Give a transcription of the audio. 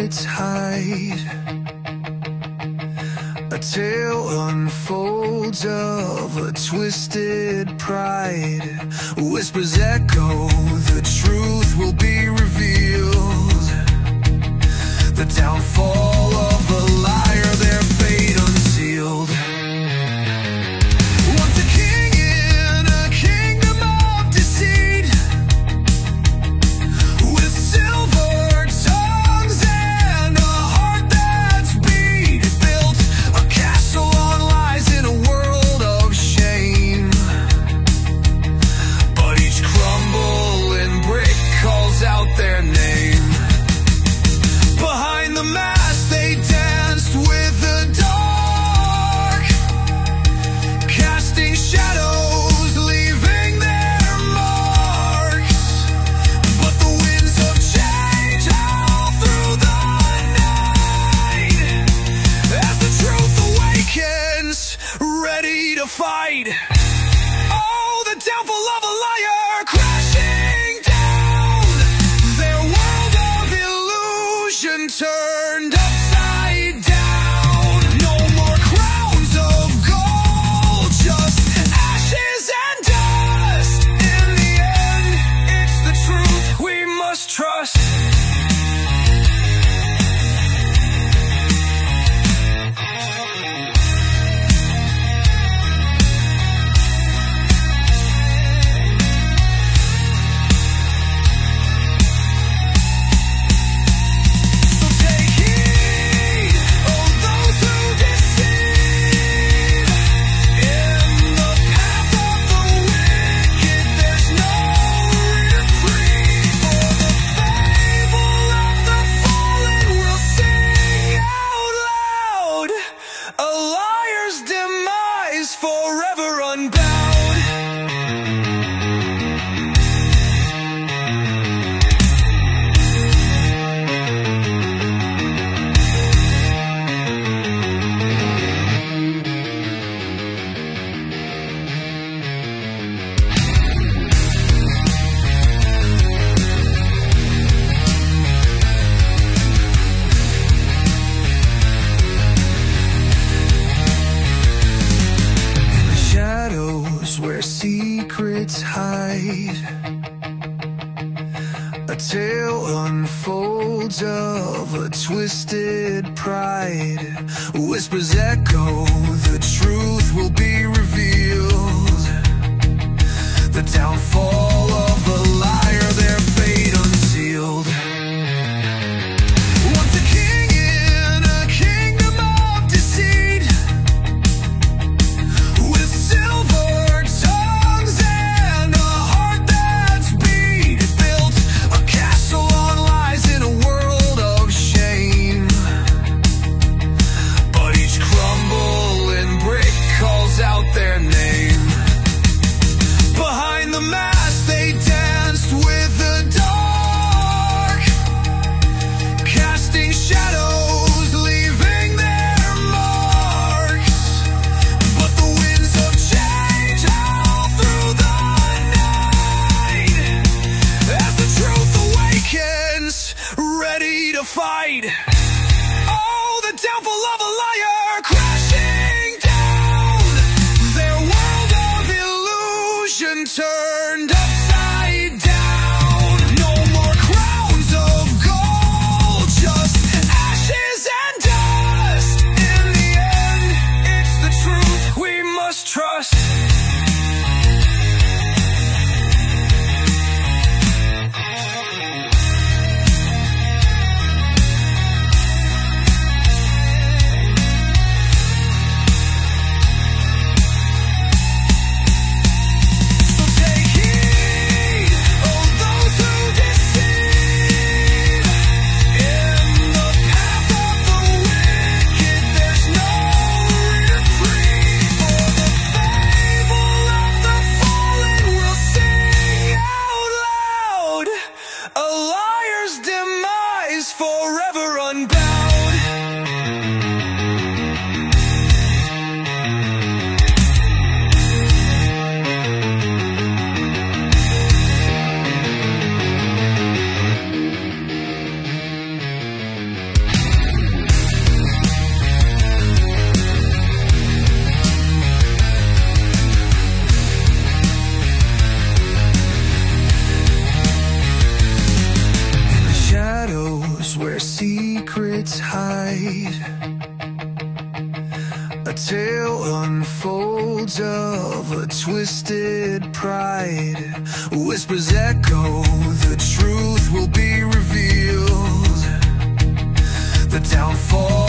secrets hide. A tale unfolds of a twisted pride. Whispers echo, the truth will be revealed. The downfall of a liar, their fate unsealed. Once a king in a kingdom of deceit, with silver tongues and a heart that's beat, built a castle on lies in a world of shame. But each crumbling brick calls out their name. Behind the mask they danced with the dark, casting shadows, leaving their marks. But the winds of change howl through the night, as the truth awakens, ready to fight. Oh, the downfall of a liar, crashing down, their world of illusion turned upside down. No more crowns of gold, just ashes and dust. In the end, it's the truth we must trust. So take heed, oh those who deceive. In the path of the wicked, there's no reprieve. For the fable of the fallen will sing out loud, a liar's demise forever unbound. In the shadows where secrets hide, a tale unfolds of a twisted pride. Whispers echo, the truth will be revealed. The downfall of a liar, their fate unsealed. Once a king in a kingdom of deceit, with silver tongues and a heart that's beat, built a castle on lies in a world of shame. But each crumbling brick calls out their name. Behind the mask they danced with the dark, casting shadows, leaving their marks. But the winds of change howl through the night, as the truth awakens, ready to fight. Oh, the downfall of a liar, crashing down, their world of illusion turned upside down. No more crowns of gold, just ashes and dust. In the end, it's the truth we must trust. So take heed. its height. A tale unfolds of a twisted pride. Whispers echo, the truth will be revealed. The downfall